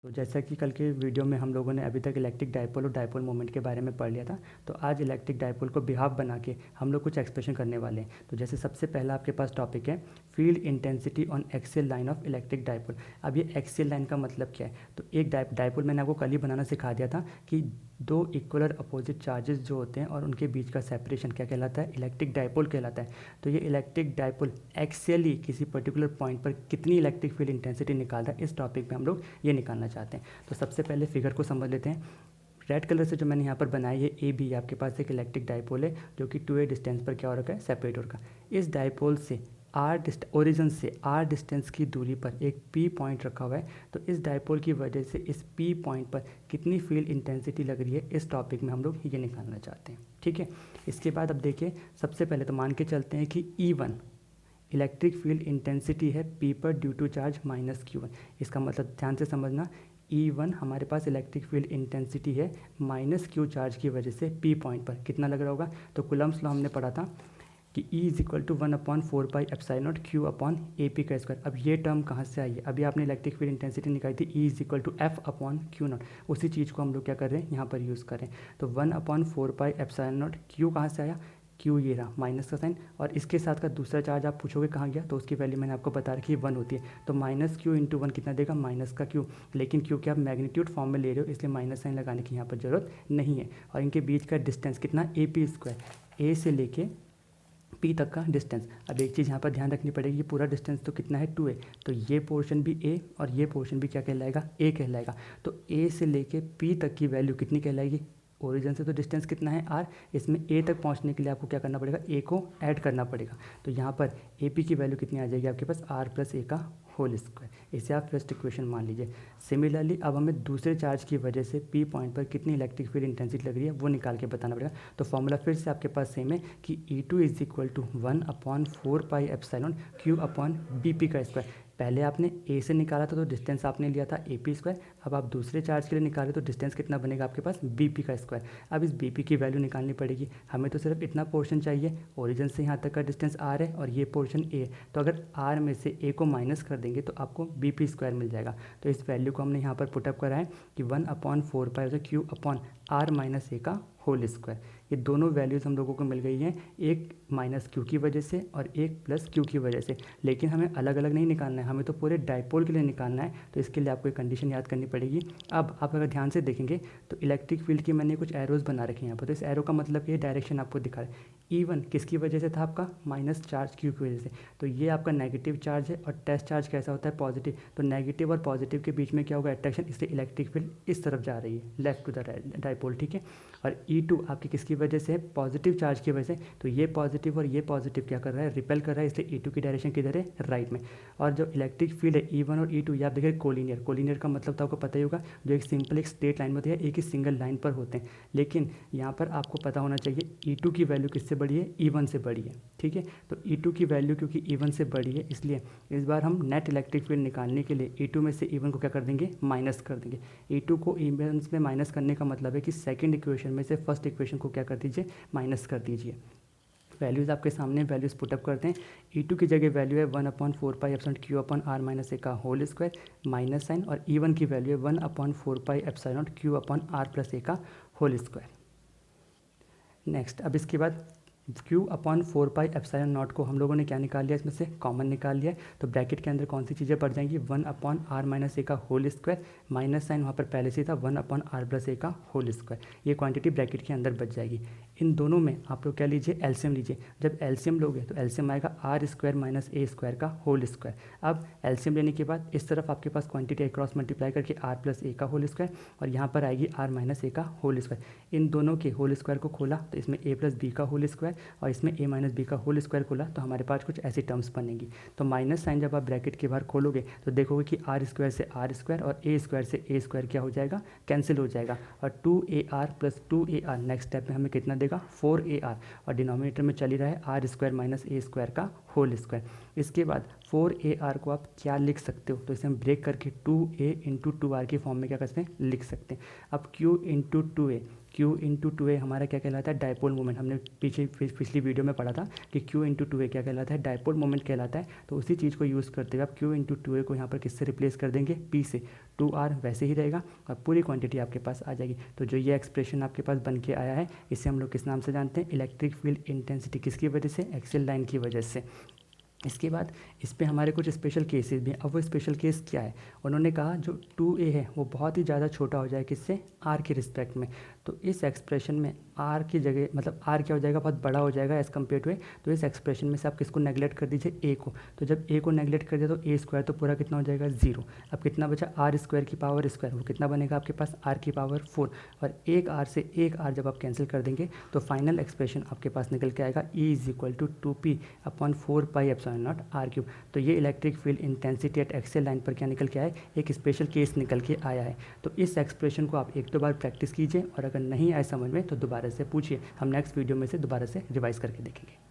तो जैसा कि कल के वीडियो में हम लोगों ने अभी तक इलेक्ट्रिक डाइपोल और डाइपोल मोमेंट के बारे में पढ़ लिया था। तो आज इलेक्ट्रिक डाइपोल को बिहाफ बना के हम लोग कुछ एक्सप्रेशन करने वाले हैं। तो जैसे सबसे पहला आपके पास टॉपिक है field intensity on axial line of electric dipole. अब ये एक्सियल लाइन का मतलब क्या है? तो एक डाइपोल मैंने आपको कल ही बनाना सिखा दिया था कि दो इक्वल और अपोजिट चार्जेस जो होते हैं और उनके बीच का सेपरेशन क्या कहलाता है? इलेक्ट्रिक डाइपोल कहलाता है। तो ये इलेक्ट्रिक डाइपोल एक्सियली किसी पर्टिकुलर पॉइंट पर कितनी इलेक्ट्रिक फील्ड इंटेंसिटी निकालता है, इस टॉपिक में हम लोग ये निकालना चाहते हैं। तो सबसे पहले फिगर को समझ लेते हैं। रेड कलर से जो मैंने यहाँ पर बनाया ये ए बी, आपके पास एक इलेक्ट्रिक डाइपोल है जो कि 2a डिस्टेंस पर क्या हो रखा है? सेपरेट हो रखा है। इस डाइपोल से ओरिजिन से आर डिस्टेंस की दूरी पर एक पी पॉइंट रखा हुआ है। तो इस डाइपोल की वजह से इस पी पॉइंट पर कितनी फील्ड इंटेंसिटी लग रही है, इस टॉपिक में हम लोग ये निकालना चाहते हैं। ठीक है, इसके बाद अब देखिए, सबसे पहले तो मान के चलते हैं कि E1 इलेक्ट्रिक फील्ड इंटेंसिटी है पी पर due to charge minus Q1। इसका मतलब ध्यान से समझना, E1 हमारे पास इलेक्ट्रिक फील्ड इंटेंसिटी है माइनस Q चार्ज की वजह से पी पॉइंट पर कितना लग रहा होगा? तो कुलम्स लॉ हमने पढ़ा था कि E is equal to 1/4πε0 Q upon A P का स्क्वायर। अब ये टर्म कहाँ से आई है? अभी आपने इलेक्ट्रिक फील्ड इंटेंसिटी निकाली थी E is equal to F upon Q0। उसी चीज़ को हम लोग क्या कर रहे हैं, यहाँ पर यूज़ करें। तो 1/4πε0 Q कहाँ से आया? Q ये रहा माइनस का साइन, और इसके साथ का दूसरा चार्ज आप पूछोगे कहाँ गया, तो उसकी वैल्यू मैंने आपको बता रखी है 1 होती है। तो माइनस Q इंटू 1 कितना देगा? माइनस का Q। लेकिन Q के आप मैग्नीट्यूड फॉर्म में ले रहे हो, इसलिए माइनस साइन लगाने की यहाँ पर ज़रूरत नहीं है। और इनके बीच का डिस्टेंस कितना? ए पी स्क्वायर, ए से लेके पी तक का डिस्टेंस। अब एक चीज़ यहाँ पर ध्यान रखनी पड़ेगी, पूरा डिस्टेंस तो कितना है? 2a। तो ये पोर्शन भी a और ये पोर्शन भी क्या कहलाएगा? a कहलाएगा। तो a से लेके p तक की वैल्यू कितनी कहलाएगी? ओरिजिन से तो डिस्टेंस कितना है? r। इसमें a तक पहुँचने के लिए आपको क्या करना पड़ेगा? a को ऐड करना पड़ेगा। तो यहाँ पर ए पी की वैल्यू कितनी आ जाएगी आपके पास? r प्लस a का होल स्क्वायर। इसे आप फर्स्ट इक्वेशन मान लीजिए। सिमिलरली अब हमें दूसरे चार्ज की वजह से पी पॉइंट पर कितनी इलेक्ट्रिक फील्ड इंटेंसिटी लग रही है वो निकाल के बताना पड़ेगा। तो फॉर्मूला फिर से आपके पास सेम है कि E2 is equal to 1/4πε Q upon B P का स्क्वायर। पहले आपने ए से निकाला था तो डिस्टेंस आपने लिया था ए पी स्क्वायर। अब आप दूसरे चार्ज के लिए निकाले तो डिस्टेंस कितना बनेगा आपके पास? बी पी का स्क्वायर। अब इस बी पी की वैल्यू निकालनी पड़ेगी। हमें तो सिर्फ इतना पोर्शन चाहिए, ओरिजिन से यहाँ तक का डिस्टेंस आर है और ये पोर्शन ए है। तो अगर आर में से ए को माइनस कर देंगे तो आपको बी पी स्क्वायर मिल जाएगा। तो इस वैल्यू को हमने यहाँ पर पुटअप करा है कि 1/4π Q अपॉन आर माइनस ए का होल स्क्वायर। ये दोनों वैल्यूज़ हम लोगों को मिल गई हैं, एक माइनस Q की वजह से और एक प्लस Q की वजह से। लेकिन हमें अलग अलग नहीं निकालना है, हमें तो पूरे डाइपोल के लिए निकालना है। तो इसके लिए आपको एक कंडीशन याद करनी पड़ेगी। अब आप अगर ध्यान से देखेंगे तो इलेक्ट्रिक फील्ड की मैंने कुछ एरोज़ बना रखे हैं यहाँ पर। तो इस एरो का मतलब ये डायरेक्शन आपको दिखा रहा है। E1 किसकी वजह से था? आपका माइनस चार्ज Q की वजह से। तो ये आपका नेगेटिव चार्ज है और टेस्ट चार्ज कैसा होता है? पॉजिटिव। तो नेगेटिव और पॉजिटिव के बीच में क्या होगा? अट्रैक्शन, इसलिए इलेक्ट्रिक फील्ड इस तरफ जा रही है, लेफ्ट टू द डाइपोल। ठीक है, और E2 आपकी किसकी वजह से है? पॉजिटिव चार्ज की वजह से। तो ये पॉजिटिव और ये पॉजिटिव क्या कर रहा है? रिपेल कर रहा है, इसलिए E2 की डायरेक्शन किधर है? राइट में। और जो इलेक्ट्रिक फील्ड है E1 और E2 ये आप देखिए कोलिनियर। कोलिनियर का मतलब तो आपको पता ही होगा, जो एक सिंपल एक स्ट्रेट लाइन में होती है, एक ही सिंगल लाइन पर होते हैं। लेकिन यहाँ पर आपको पता होना चाहिए E2 की वैल्यू किससे बड़ी है? E1 से बड़ी है। ठीक है, तो E2 की वैल्यू क्योंकि E1 से बड़ी है, इसलिए इस बार हम नेट इलेक्ट्रिक फील्ड निकालने के लिए E2 में से E1 को क्या कर देंगे? माइनस कर देंगे। E2 को E1 में माइनस करने का मतलब है कि सेकंड इक्वेशन में से फर्स्ट इक्वेशन को क्या कर दीजिए? माइनस कर दीजिए। वैल्यूज़ आपके सामने, वैल्यूज़ पुटअप करते हैं। E2 की जगह वैल्यू है 1/4πε Q अपॉन आर माइनस ए का होल स्क्वायर माइनस साइन, और E1 की वैल्यू है 1/4πε Q upon are plus A का होल स्क्वायर। नेक्स्ट, अब इसके बाद Q अपॉन 4πε0 को हम लोगों ने क्या निकाल लिया? इसमें से कॉमन निकाल लिया। तो ब्रैकेट के अंदर कौन सी चीज़ें पड़ जाएंगी? 1/r माइनस ए का होल स्क्वायर माइनस साइन वहाँ पर पहले से था 1/r प्लस ए का होल स्क्वायर। ये क्वांटिटी ब्रैकेट के अंदर बच जाएगी। इन दोनों में आप लोग क्या लीजिए? एलसीएम लीजिए। जब एलसीएम लोगे तो एलसीएम आएगा R square minus A square का होल स्क्वायर। अब एलसीएम लेने के बाद इस तरफ आपके पास क्वांटिटी क्रॉस मल्टीप्लाई करके आर प्लस ए का होल स्क्वायर, और यहाँ पर आएगी आर माइनस ए का होल स्क्वायर। इन दोनों के होल स्क्वायर को खोला तो इसमें ए प्लस बी का होल स्क्वायर और इसमें ए माइनस बी का होल स्क्वायर खोला, तो हमारे पास कुछ ऐसी टर्म्स बनेंगी। तो माइनस साइन जब आप ब्रैकेट के बाहर खोलोगे तो देखोगे कि आर स्क्वायर से आर स्क्वायर और ए स्क्वायर से ए स्क्वायर क्या हो जाएगा? कैंसिल हो जाएगा। और 2AR plus 2AR next step में हमें कितना देगा? 4AR, और डिनोमिनेटर में चल ही रहा है R square minus A square का होल स्क्वायर। इसके बाद 4AR को आप क्या लिख सकते हो? तो इसे हम ब्रेक करके 2A इंटू 2R की फॉर्म में क्या कर सकते हैं? लिख सकते हैं। अब Q into 2A, Q into 2A हमारा क्या कहलाता है? Dipole moment. हमने पीछे पिछली वीडियो में पढ़ा था कि Q इंटू टू ए क्या कहलाता है, डायपोल मोमेंट कहलाता है। तो उसी चीज़ को यूज़ करते हुए आप Q इंटू टू ए को यहाँ पर किससे रिप्लेस कर देंगे, P से। 2R वैसे ही रहेगा और पूरी क्वांटिटी आपके पास आ जाएगी। तो जो ये एक्सप्रेशन आपके पास बन के आया है, इसे हम लोग किस नाम से जानते हैं, इलेक्ट्रिक फील्ड इंटेंसिटी। किसकी वजह से, एक्सियल लाइन की वजह से। इसके बाद इस पे हमारे कुछ स्पेशल केसेस भी हैं। अब वो स्पेशल केस क्या है, उन्होंने कहा जो 2a है वो बहुत ही ज़्यादा छोटा हो जाए किससे, r के रिस्पेक्ट में। तो इस एक्सप्रेशन में r की जगह मतलब r क्या हो जाएगा, बहुत बड़ा हो जाएगा एज़ कम्पेयर टू ए। तो इस एक्सप्रेशन में से आप किसको नेगलेक्ट कर दीजिए, a को। तो जब a को नेगलेक्ट कर दिया तो a स्क्वायर तो पूरा कितना हो जाएगा, 0। अब कितना बचा, r स्क्वायर की पावर स्क्वायर, वो कितना बनेगा आपके पास, r की पावर 4। और एक r से एक r जब आप कैंसिल कर देंगे तो फाइनल एक्सप्रेशन आपके पास निकल के आएगा E is equal to 2p upon 4 pi epsilon naught r cube. तो ये electric field intensity at axial line पर क्या निकल के आया है, एक स्पेशल केस निकल के आया है। तो इस एक्सप्रेशन को आप एक दो बार प्रैक्टिस कीजिए और अगर नहीं आए समझ में तो दोबारा से पूछिए, हम नेक्स्ट वीडियो में से दोबारा से रिवाइज करके देखेंगे।